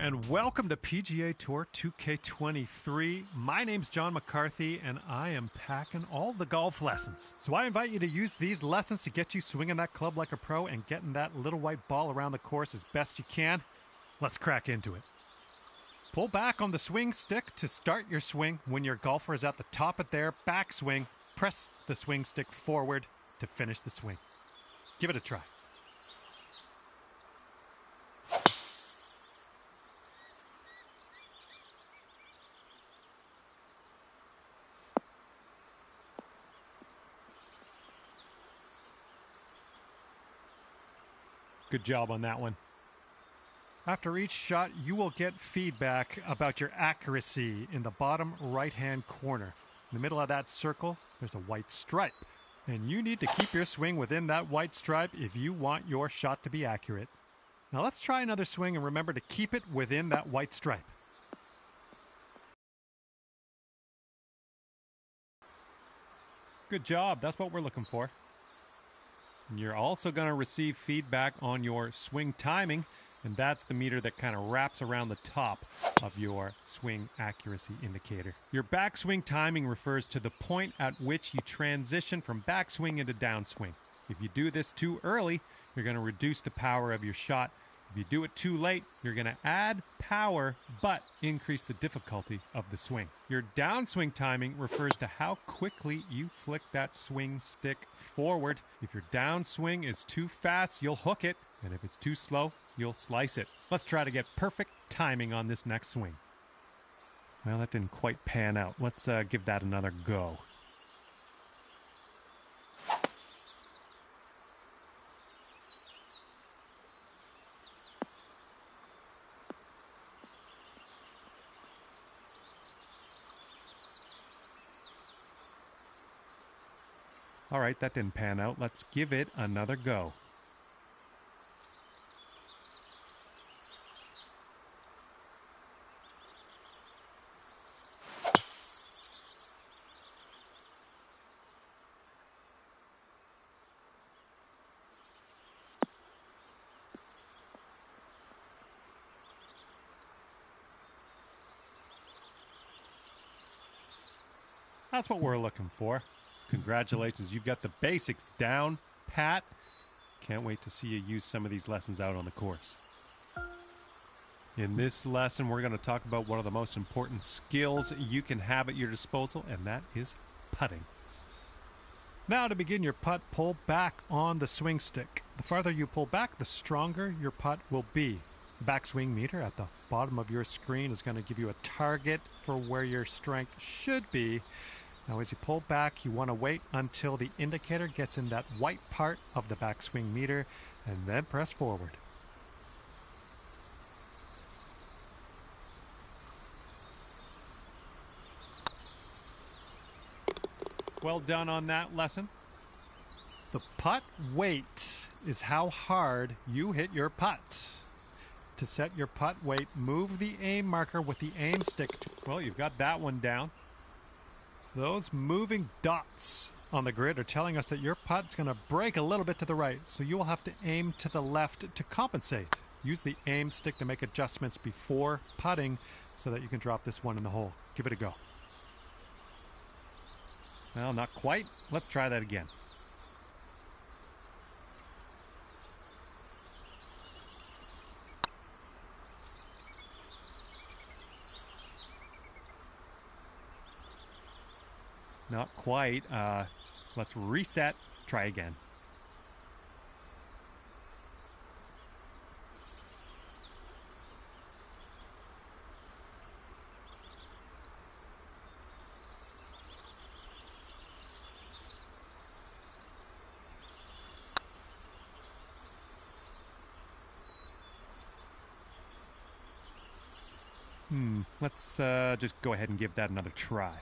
and welcome to PGA Tour 2K23. My name's John McCarthy, and I am packing all the golf lessons. So I invite you to use these lessons to get you swinging that club like a pro and getting that little white ball around the course as best you can. Let's crack into it. Pull back on the swing stick to start your swing. When your golfer is at the top of their backswing, press the swing stick forward to finish the swing. Give it a try. Good job on that one. After each shot, you will get feedback about your accuracy in the bottom right-hand corner. In the middle of that circle, there's a white stripe. And you need to keep your swing within that white stripe if you want your shot to be accurate. Now let's try another swing and remember to keep it within that white stripe. Good job. That's what we're looking for. And you're also going to receive feedback on your swing timing, and that's the meter that kind of wraps around the top of your swing accuracy indicator. Your backswing timing refers to the point at which you transition from backswing into downswing. If you do this too early, you're going to reduce the power of your shot. If you do it too late, you're going to add power but increase the difficulty of the swing. Your downswing timing refers to how quickly you flick that swing stick forward. If your downswing is too fast, you'll hook it, and if it's too slow, you'll slice it. Let's try to get perfect timing on this next swing. Well, that didn't quite pan out. Let's give that another go. All right, that didn't pan out. Let's give it another go. That's what we're looking for. Congratulations, you've got the basics down, pat. Can't wait to see you use some of these lessons out on the course. In this lesson, we're going to talk about one of the most important skills you can have at your disposal, and that is putting. Now to begin your putt, pull back on the swing stick. The farther you pull back, the stronger your putt will be. The backswing meter at the bottom of your screen is going to give you a target for where your strength should be. Now as you pull back, you want to wait until the indicator gets in that white part of the backswing meter and then press forward. Well done on that lesson. The putt weight is how hard you hit your putt. To set your putt weight, move the aim marker with the aim stick. Well, you've got that one down. Those moving dots on the grid are telling us that your putt's going to break a little bit to the right, so you will have to aim to the left to compensate. Use the aim stick to make adjustments before putting so that you can drop this one in the hole. Give it a go. Well, not quite. Let's try that again. Not quite. Let's reset. Try again. Let's just go ahead and give that another try.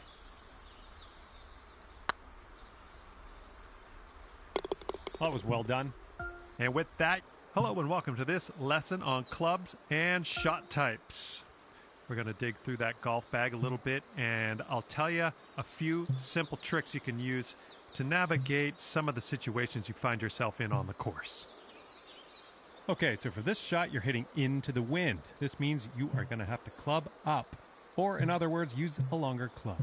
Well, that was well done. And with that, hello and welcome to this lesson on clubs and shot types. We're going to dig through that golf bag a little bit, and I'll tell you a few simple tricks you can use to navigate some of the situations you find yourself in on the course. Okay, so for this shot, you're hitting into the wind. This means you are going to have to club up, or in other words, use a longer club.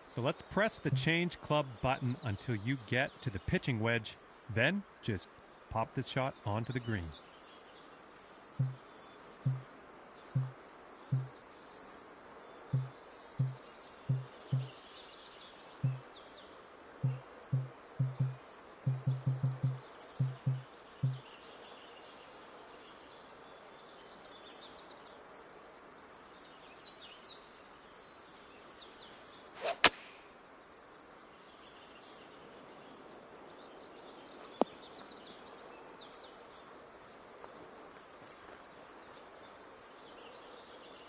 So let's press the change club button until you get to the pitching wedge. Then just pop this shot onto the green.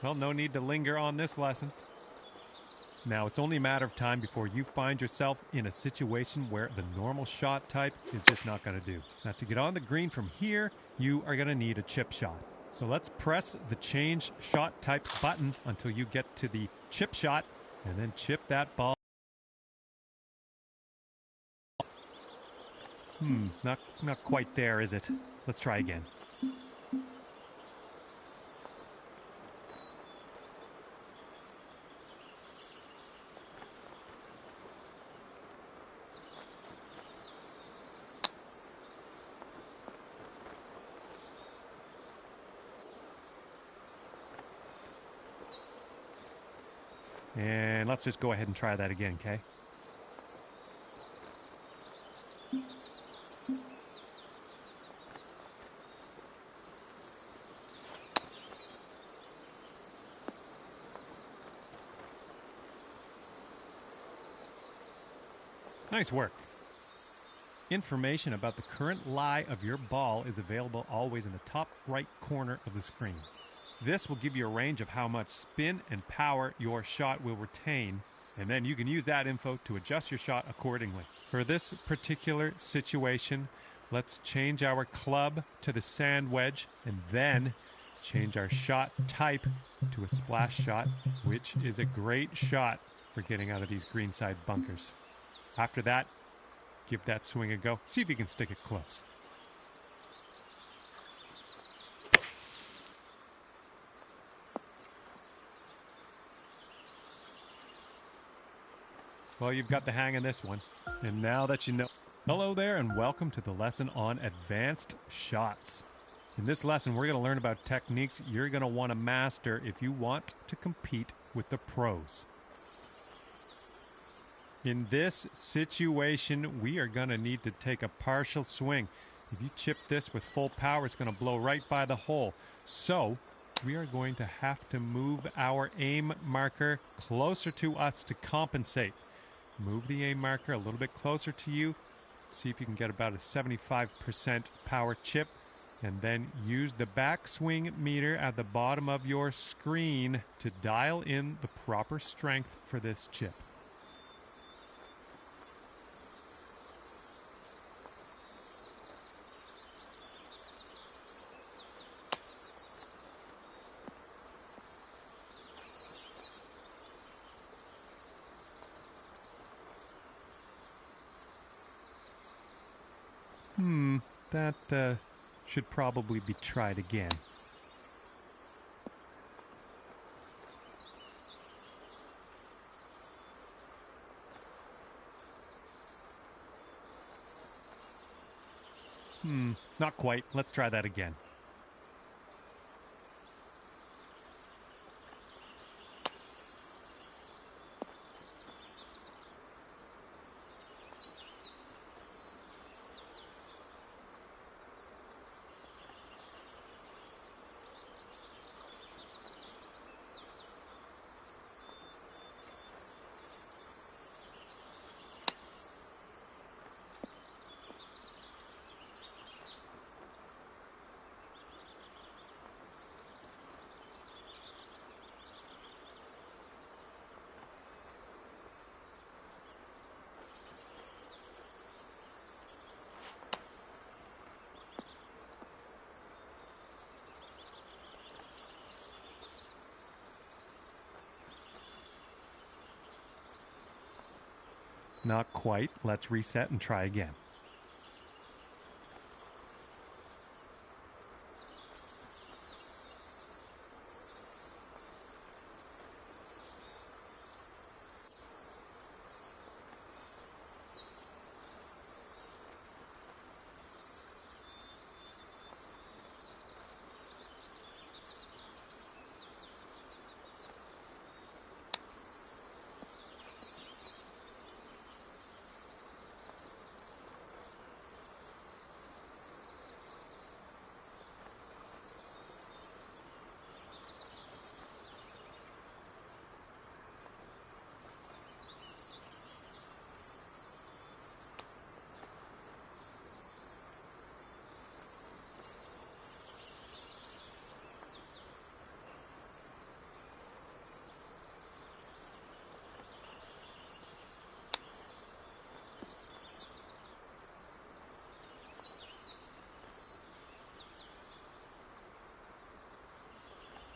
Well, no need to linger on this lesson. Now, it's only a matter of time before you find yourself in a situation where the normal shot type is just not going to do. Now, to get on the green from here, you are going to need a chip shot. So let's press the change shot type button until you get to the chip shot, and then chip that ball. Not quite there, is it? Let's try again. And let's just go ahead and try that again, okay? Nice work. Information about the current lie of your ball is available always in the top right corner of the screen. This will give you a range of how much spin and power your shot will retain, and then you can use that info to adjust your shot accordingly. For this particular situation, let's change our club to the sand wedge and then change our shot type to a splash shot, which is a great shot for getting out of these greenside bunkers. After that, give that swing a go. See if you can stick it close. Well, you've got the hang of this one. And now that you know... Hello there, and welcome to the lesson on advanced shots. In this lesson, we're going to learn about techniques you're going to want to master if you want to compete with the pros. In this situation, we are going to need to take a partial swing. If you chip this with full power, it's going to blow right by the hole. So, we are going to have to move our aim marker closer to us to compensate. Move the aim marker a little bit closer to you. See if you can get about a 75% power chip. And then use the backswing meter at the bottom of your screen to dial in the proper strength for this chip. That should probably be tried again. Not quite. Let's try that again. Not quite. Let's reset and try again.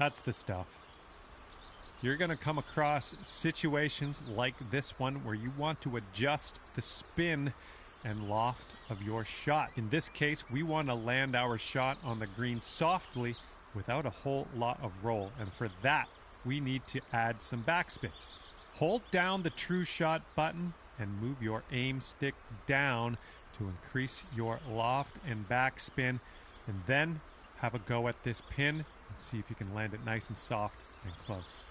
That's the stuff. You're going to come across situations like this one where you want to adjust the spin and loft of your shot. In this case, we want to land our shot on the green softly without a whole lot of roll. And for that, we need to add some backspin. Hold down the true shot button and move your aim stick down to increase your loft and backspin. And then have a go at this pin and see if you can land it nice and soft and close.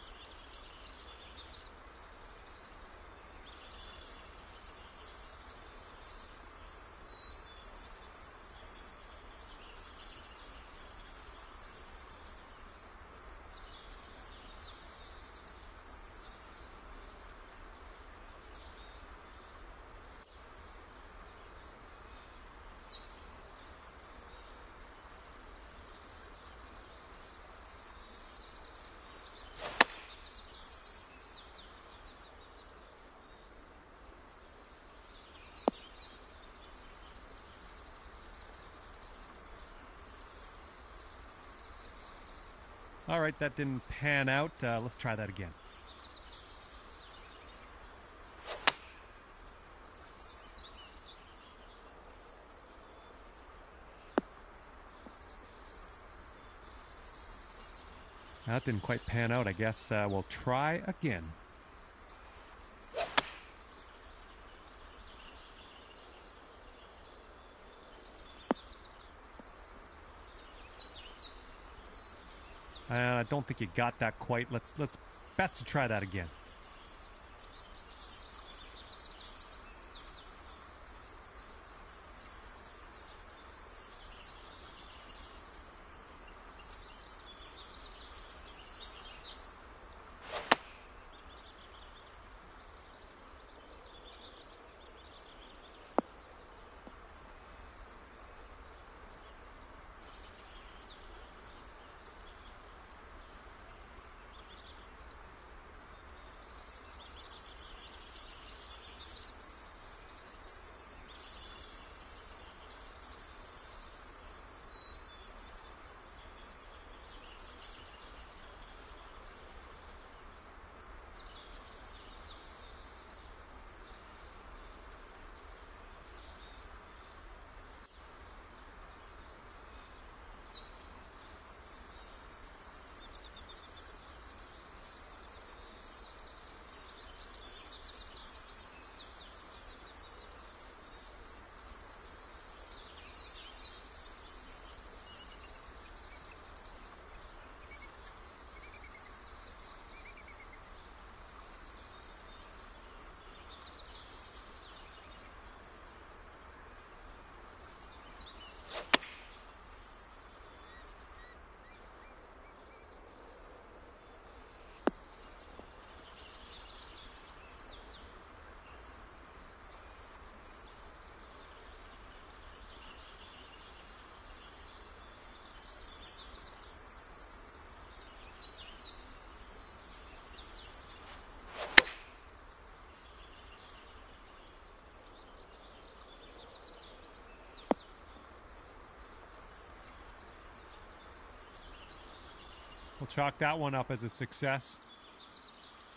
All right, that didn't pan out. Let's try that again. That didn't quite pan out. I guess we'll try again. I don't think you got that quite. Let's best to try that again. We'll chalk that one up as a success.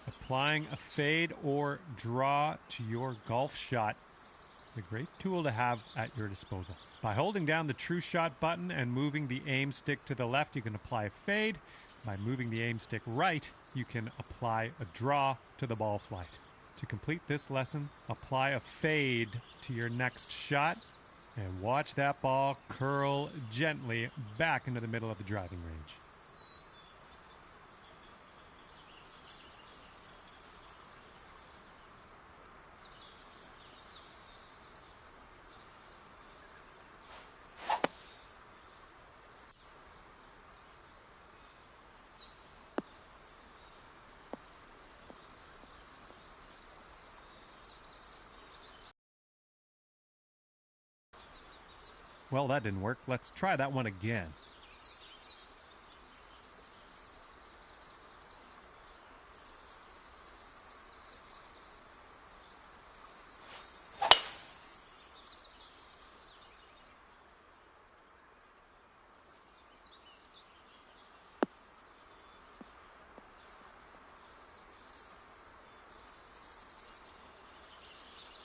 Applying a fade or draw to your golf shot is a great tool to have at your disposal. By holding down the true shot button and moving the aim stick to the left, you can apply a fade. By moving the aim stick right, you can apply a draw to the ball flight. To complete this lesson, apply a fade to your next shot and watch that ball curl gently back into the middle of the driving range. Well, that didn't work. Let's try that one again.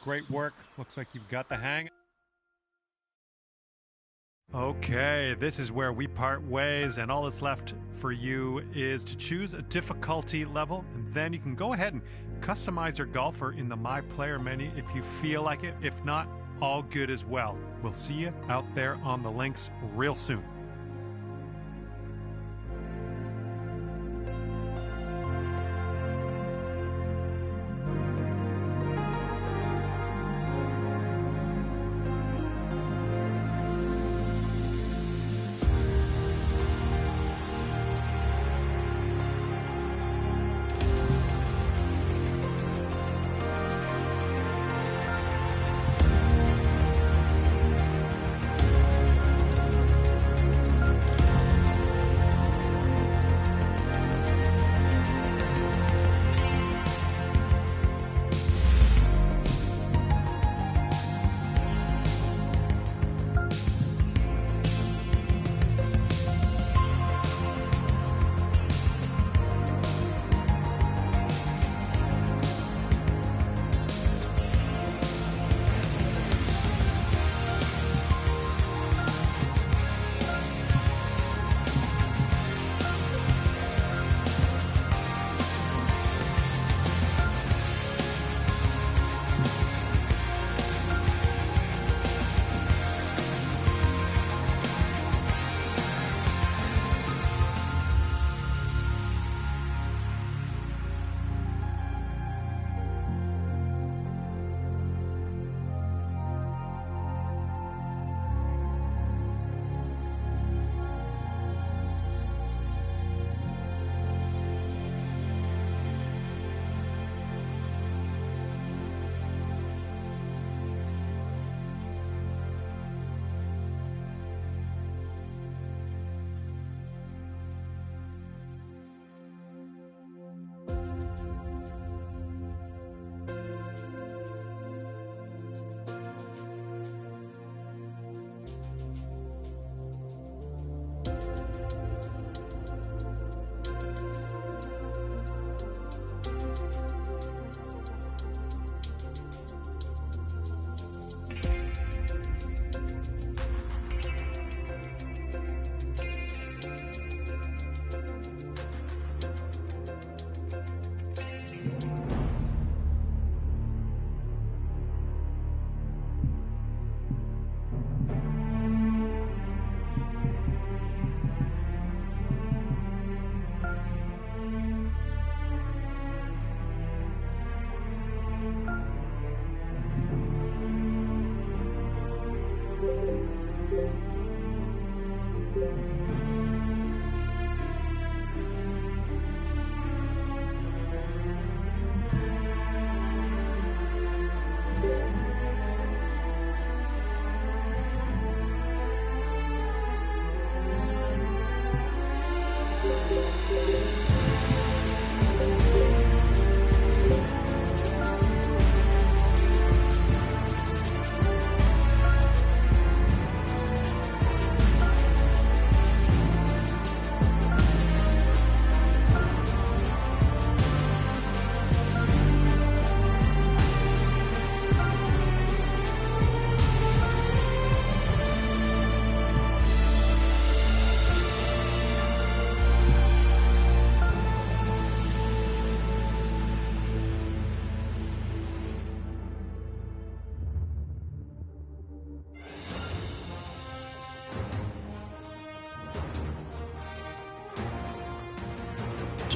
Great work. Looks like you've got the hang. Okay, this is where we part ways, and all that's left for you is to choose a difficulty level, and then you can go ahead and customize your golfer in the My Player menu if you feel like it. If not, all good as well. We'll see you out there on the links real soon.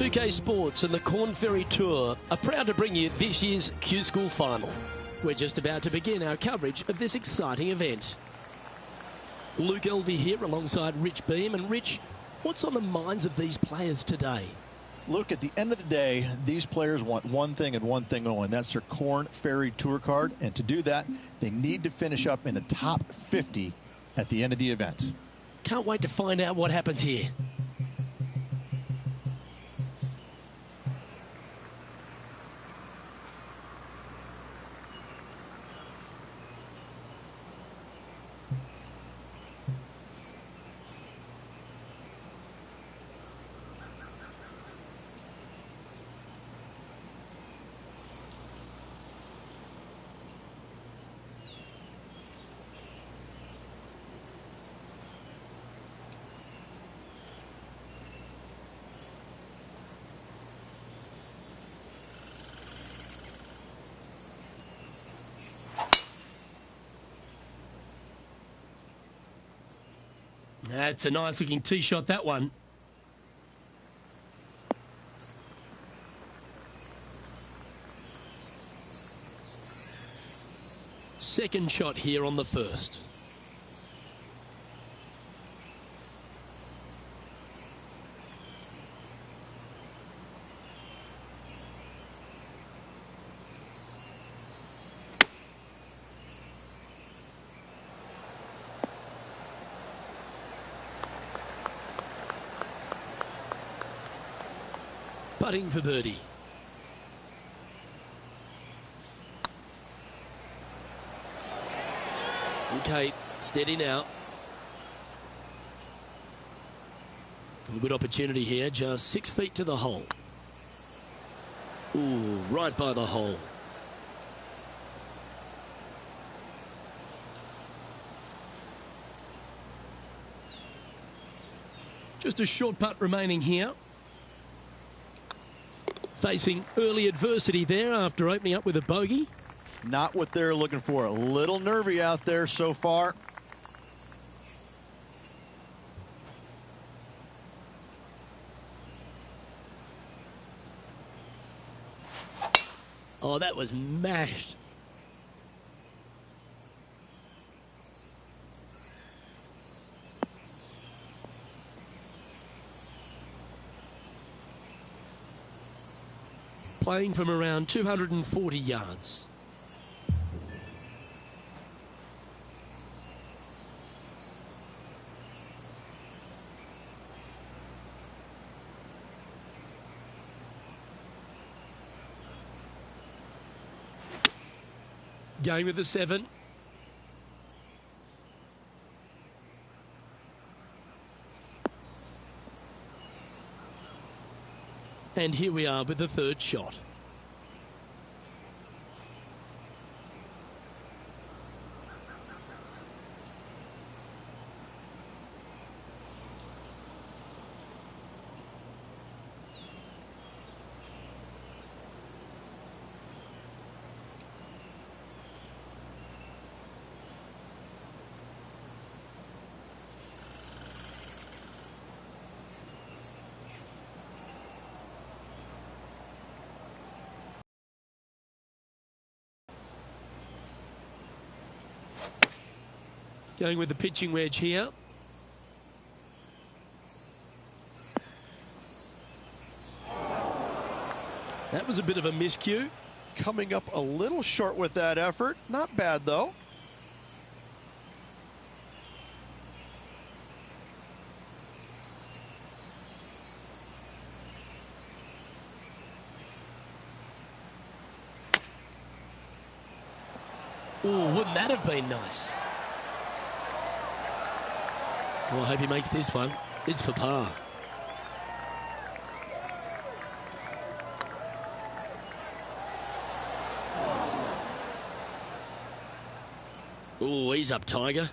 Two-K Sports and the Corn Ferry Tour are proud to bring you this year's Q-School Final. We're just about to begin our coverage of this exciting event. Luke Elvey here alongside Rich Beam. And Rich, what's on the minds of these players today? Luke, at the end of the day, these players want one thing and one thing only, and that's their Corn Ferry Tour card. And to do that, they need to finish up in the top 50 at the end of the event. Can't wait to find out what happens here. That's a nice looking tee shot, that one. Second shot here on the first. Putting for birdie. Okay, steady now. A good opportunity here, just 6 feet to the hole. Ooh, right by the hole. Just a short putt remaining here. Facing early adversity there after opening up with a bogey. Not what they're looking for. A little nervy out there so far. Oh, that was mashed. Playing from around 240 yards. Going with the 7. And here we are with the third shot. Going with the pitching wedge here. That was a bit of a miscue. Coming up a little short with that effort. Not bad, though. Oh, wouldn't that have been nice? Well, I hope he makes this one. It's for par. Oh, he's up, Tiger.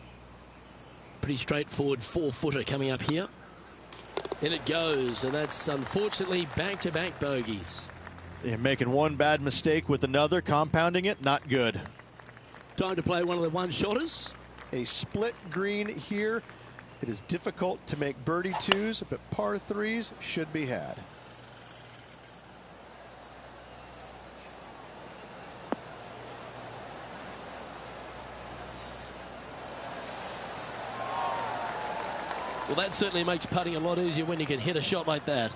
Pretty straightforward 4-footer coming up here. In it goes, and that's unfortunately back-to-back bogeys. You're making one bad mistake with another, compounding it, not good. Time to play one of the one-shotters. A split green here. It is difficult to make birdie twos, but par threes should be had. Well, that certainly makes putting a lot easier when you can hit a shot like that.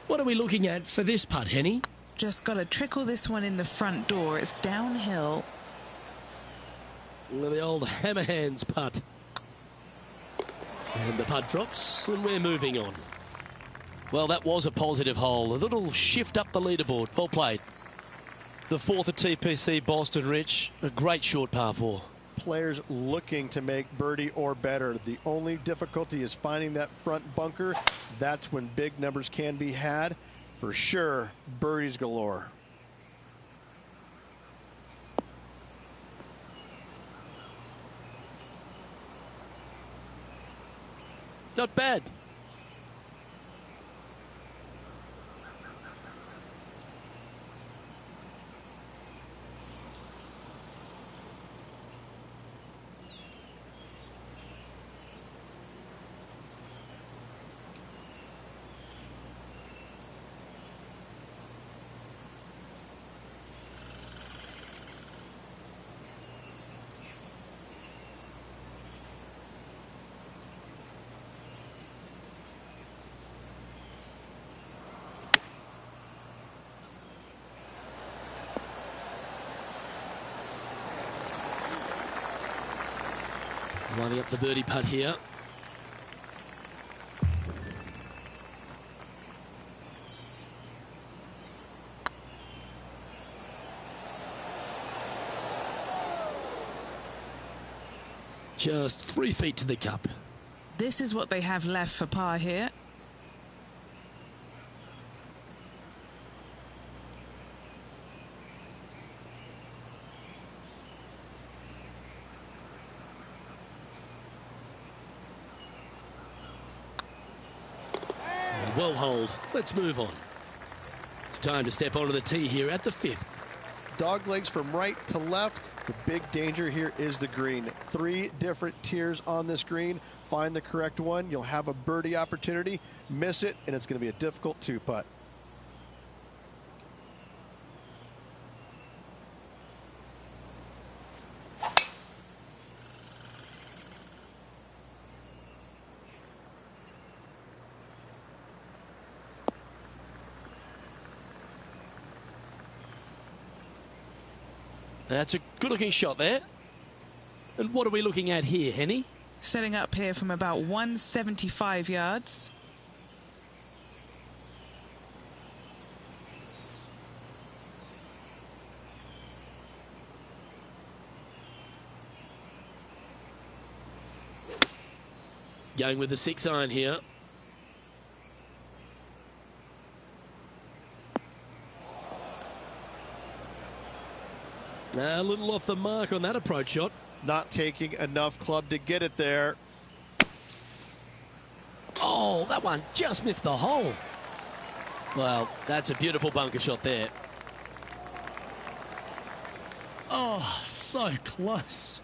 What are we looking at for this putt, Henny? Just got to trickle this one in the front door. It's downhill. Well, the old hammer hands putt. And the putt drops, and we're moving on. Well, that was a positive hole. A little shift up the leaderboard. Well played. The fourth at TPC Boston, Rich. A great short par 4. Players looking to make birdie or better. The only difficulty is finding that front bunker. That's when big numbers can be had. For sure, birdies galore. Not bad. Lining up the birdie putt here. Just 3 feet to the cup. This is what they have left for par here. Well hold. Let's move on. It's time to step onto the tee here at the 5th. Dog legs from right to left. The big danger here is the green. 3 different tiers on this green. Find the correct one. You'll have a birdie opportunity. Miss it, and it's going to be a difficult 2-putt. That's a good-looking shot there. And what are we looking at here, Henny? Setting up here from about 175 yards. Going with the 6-iron here. A little off the mark on that approach shot. Not taking enough club to get it there. Oh, that one just missed the hole. Well, that's a beautiful bunker shot there. Oh, so close.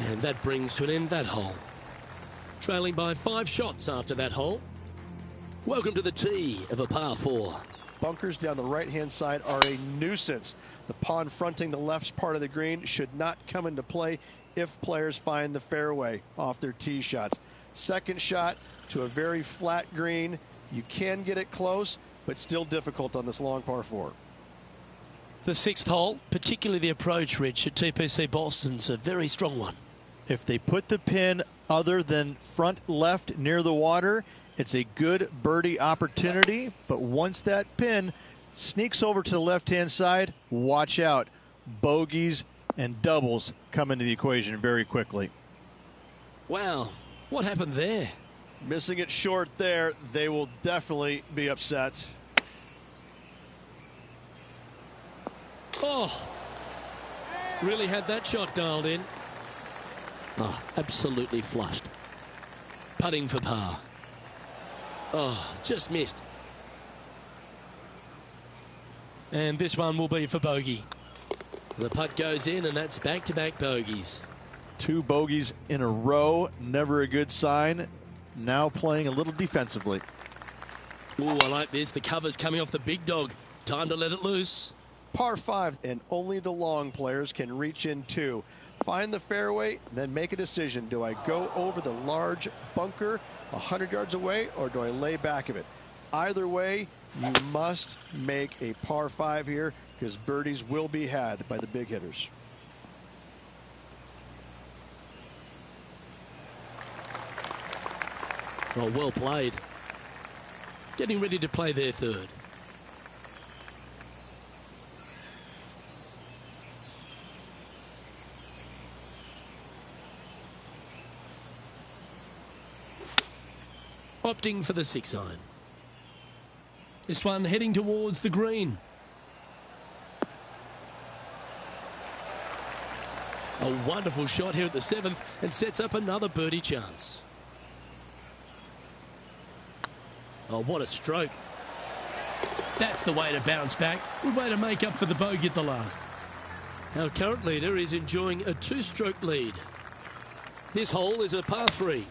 And that brings to an end that hole. Trailing by 5 shots after that hole. Welcome to the tee of a par 4. Bunkers down the right-hand side are a nuisance. The pond fronting the left part of the green should not come into play if players find the fairway off their tee shots. Second shot to a very flat green. You can get it close, but still difficult on this long par 4. The 6th hole, particularly the approach, Rich, at TPC Boston's a very strong one. If they put the pin other than front left near the water, it's a good birdie opportunity. But once that pin sneaks over to the left-hand side, watch out. Bogeys and doubles come into the equation very quickly. Wow, what happened there? Missing it short there, they will definitely be upset. Oh, really had that shot dialed in. Oh, absolutely flushed. Putting for par. Oh, just missed. And this one will be for bogey. The putt goes in, and that's back-to-back bogeys. 2 bogeys in a row, never a good sign. Now playing a little defensively. Ooh, I like this. The cover's coming off the big dog. Time to let it loose. Par 5, and only the long players can reach in 2. Find the fairway, then make a decision. Do I go over the large bunker 100 yards away, or do I lay back of it? Either way, you must make a par 5 here, because birdies will be had by the big hitters. Oh, well played. Getting ready to play their 3rd. Opting for the 6-iron. This one heading towards the green. A wonderful shot here at the 7th and sets up another birdie chance. Oh, what a stroke. That's the way to bounce back. Good way to make up for the bogey at the last. Our current leader is enjoying a 2-stroke lead. This hole is a par 3.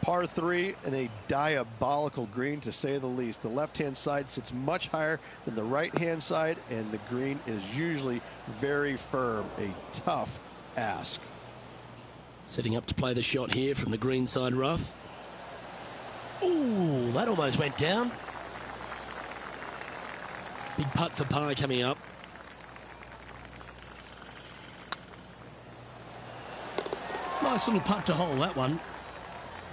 Par 3 and a diabolical green, to say the least. The left-hand side sits much higher than the right-hand side, and the green is usually very firm. A tough ask. Setting up to play the shot here from the green side rough. Ooh, that almost went down. Big putt for par coming up. Nice little putt to hole, that one.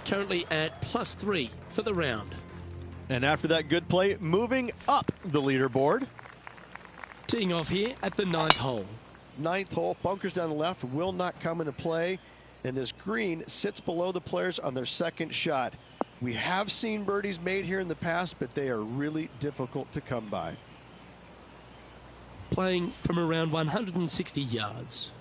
Currently at +3 for the round. And after that good play, moving up the leaderboard. Teeing off here at the 9th hole. 9th hole, bunkers down the left will not come into play. And this green sits below the players on their second shot. We have seen birdies made here in the past, but they are really difficult to come by. Playing from around 160 yards.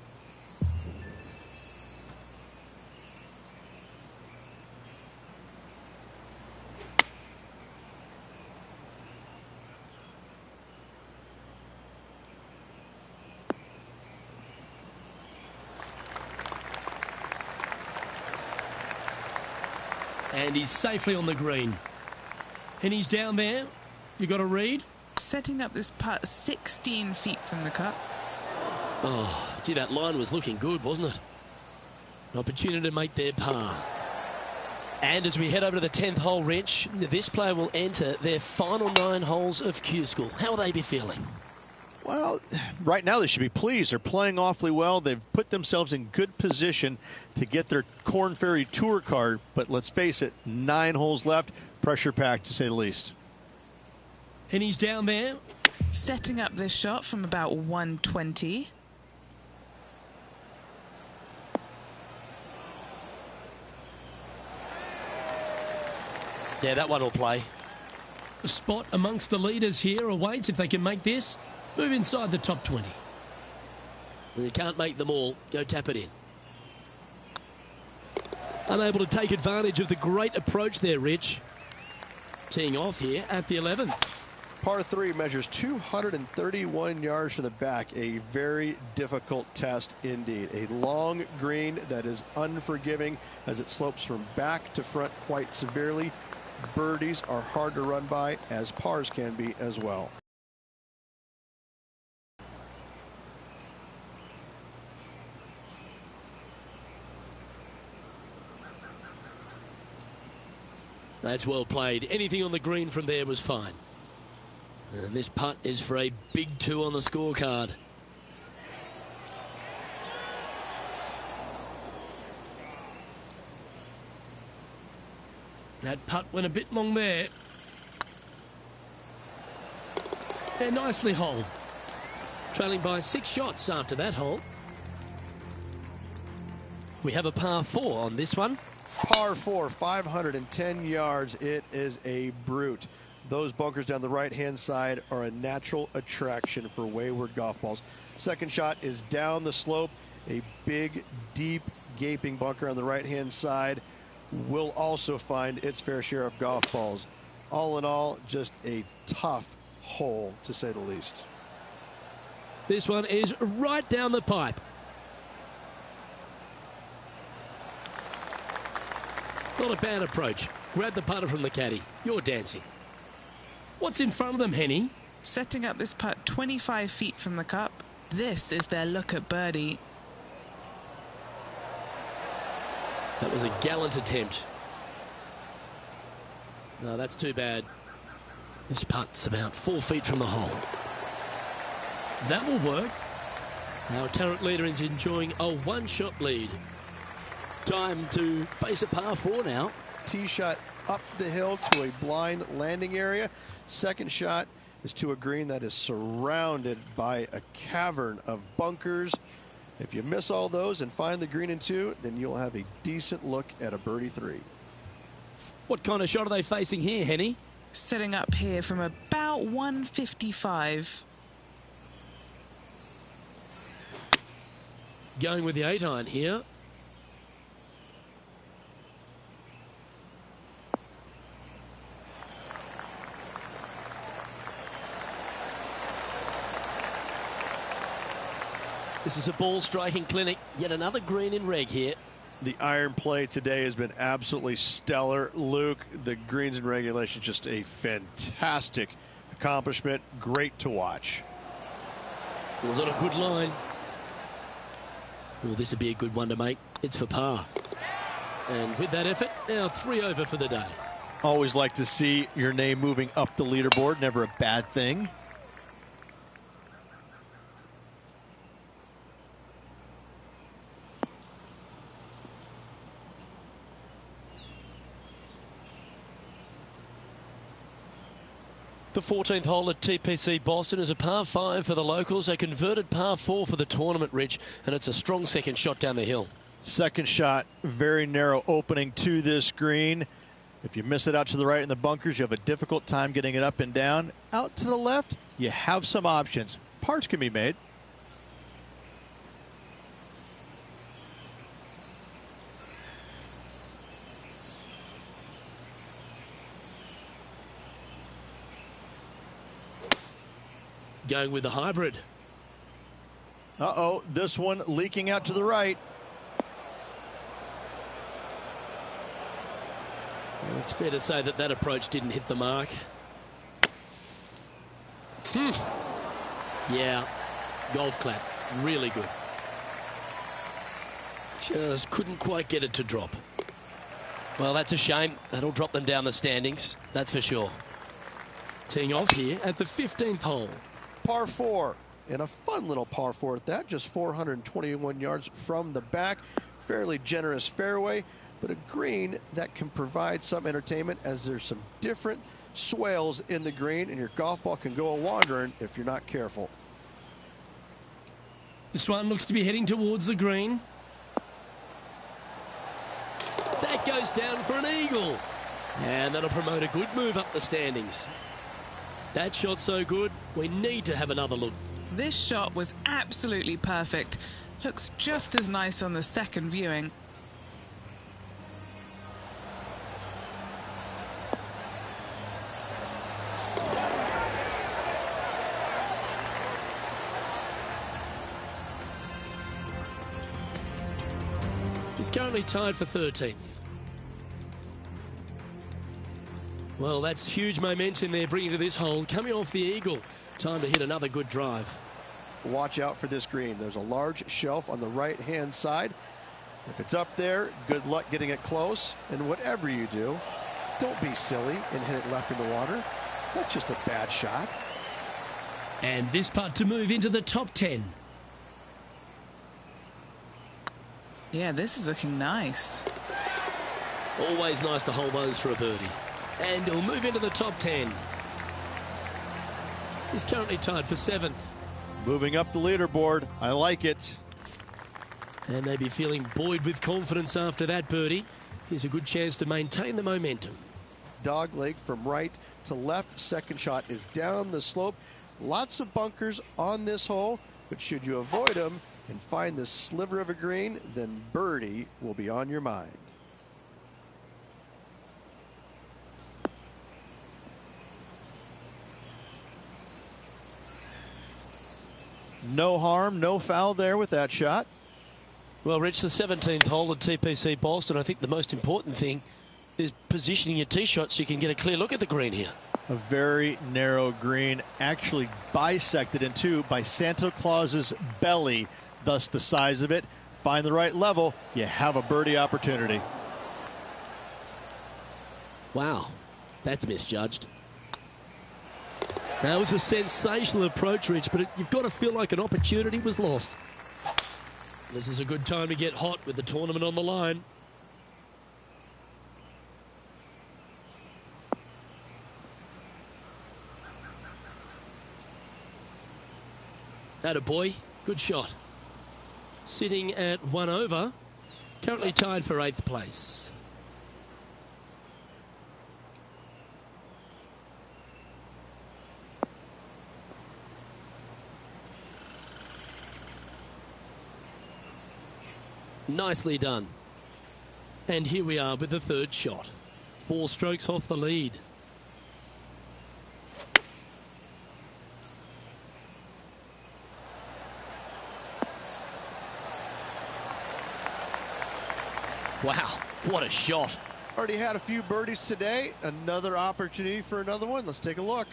And he's safely on the green. And he's down there. You got a read? Setting up this putt 16 feet from the cup. Oh, gee, that line was looking good, wasn't it? An opportunity to make their par. And as we head over to the 10th hole, Rich, this player will enter their final 9 holes of Q School. How will they be feeling? Well, right now they should be pleased. They're playing awfully well. They've put themselves in good position to get their Korn Ferry Tour card. But let's face it, 9 holes left. Pressure packed, to say the least. And he's down there. Setting up this shot from about 120. Yeah, that one will play. A spot amongst the leaders here awaits if they can make this. Move inside the top 20. You can't make them all. Go tap it in. Unable to take advantage of the great approach there, Rich. Teeing off here at the 11th. Par 3 measures 231 yards from the back. A very difficult test indeed. A long green that is unforgiving as it slopes from back to front quite severely. Birdies are hard to run by, as pars can be as well. That's well played. Anything on the green from there was fine. And this putt is for a big 2 on the scorecard. That putt went a bit long there. Yeah, nicely holed. Trailing by 6 shots after that hole. We have a par 4 on this one. Par 4, 510 yards. It is a brute. Those bunkers down the right-hand side are a natural attraction for wayward golf balls. Second shot is down the slope. A big, deep, gaping bunker on the right-hand side will also find its fair share of golf balls. All in all, just a tough hole, to say the least. This one is right down the pipe. Not a bad approach. Grab the putter from the caddy. You're dancing. What's in front of them, Henny? Setting up this putt 25 feet from the cup. This is their look at birdie. That was a gallant attempt. No, that's too bad. This putt's about 4 feet from the hole. That will work. Our current leader is enjoying a 1-shot lead. Time to face a par 4 now. Tee shot up the hill to a blind landing area. Second shot is to a green that is surrounded by a cavern of bunkers. If you miss all those and find the green in 2, then you'll have a decent look at a birdie 3. What kind of shot are they facing here, Henny? Setting up here from about 155. Going with the 8-iron here. This is a ball striking clinic. Yet another green in reg here. The iron play today has been absolutely stellar. Luke, the greens in regulation, just a fantastic accomplishment. Great to watch. It was on a good line. Well, this would be a good one to make. It's for par. And with that effort, now 3 over for the day. Always like to see your name moving up the leaderboard. Never a bad thing. The 14th hole at TPC Boston is a par 5 for the locals, a converted par 4 for the tournament, Rich, and it's a strong second shot down the hill. Second shot, very narrow opening to this green. If you miss it out to the right in the bunkers, you have a difficult time getting it up and down. Out to the left, you have some options. Parts can be made. Going with the hybrid. Uh-oh, this one leaking out to the right. Well, it's fair to say that that approach didn't hit the mark. Yeah, golf clap, really good. Just couldn't quite get it to drop. Well, that's a shame. That'll drop them down the standings, that's for sure. Teeing off here at the 15th hole. Par 4, and a fun little par 4 at that, just 421 yards from the back. Fairly generous fairway, but a green that can provide some entertainment as there's some different swales in the green, and your golf ball can go a-wandering if you're not careful. This one looks to be heading towards the green. That goes down for an eagle. And that'll promote a good move up the standings. That shot's so good, we need to have another look. This shot was absolutely perfect. Looks just as nice on the second viewing. He's currently tied for 13th. Well, that's huge momentum they're bringing to this hole. Coming off the eagle. Time to hit another good drive. Watch out for this green. There's a large shelf on the right-hand side. If it's up there, good luck getting it close. And whatever you do, don't be silly and hit it left in the water. That's just a bad shot. And this putt to move into the top 10. Yeah, this is looking nice. Always nice to hold those for a birdie. And he'll move into the top 10. He's currently tied for 7th. Moving up the leaderboard. I like it. And they'd be feeling buoyed with confidence after that birdie. Here's a good chance to maintain the momentum. Dog leg from right to left. Second shot is down the slope. Lots of bunkers on this hole, but should you avoid them and find this sliver of a green, then birdie will be on your mind. No harm, no foul there with that shot. Well, Rich, the 17th hole at TPC Boston, I think the most important thing is positioning your tee shot so you can get a clear look at the green here. A very narrow green, actually bisected in two by Santa Claus's belly, thus the size of it. Find the right level, you have a birdie opportunity. Wow, that's misjudged. That was a sensational approach, Rich, but you've got to feel like an opportunity was lost. This is a good time to get hot with the tournament on the line. Attaboy, good shot. Sitting at 1 over, currently tied for 8th place. Nicely done. And here we are with the third shot. 4 strokes off the lead. Wow, what a shot. Already had a few birdies today. Another opportunity for another one. Let's take a look.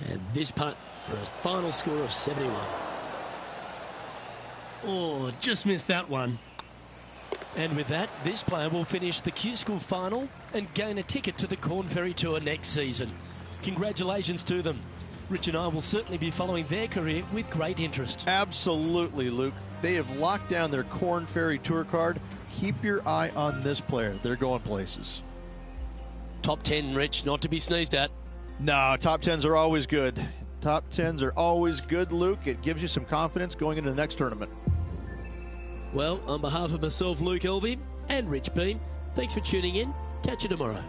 And this putt for a final score of 71. Oh, just missed that one. And with that, this player will finish the Q School final and gain a ticket to the Corn Ferry Tour next season. Congratulations to them. Rich and I will certainly be following their career with great interest. Absolutely, Luke. They have locked down their Corn Ferry Tour card. Keep your eye on this player. They're going places. Top 10, Rich, not to be sneezed at. No, top 10s are always good. Top 10s are always good, Luke. It gives you some confidence going into the next tournament. Well, on behalf of myself, Luke Elvy, and Rich Beam, thanks for tuning in. Catch you tomorrow.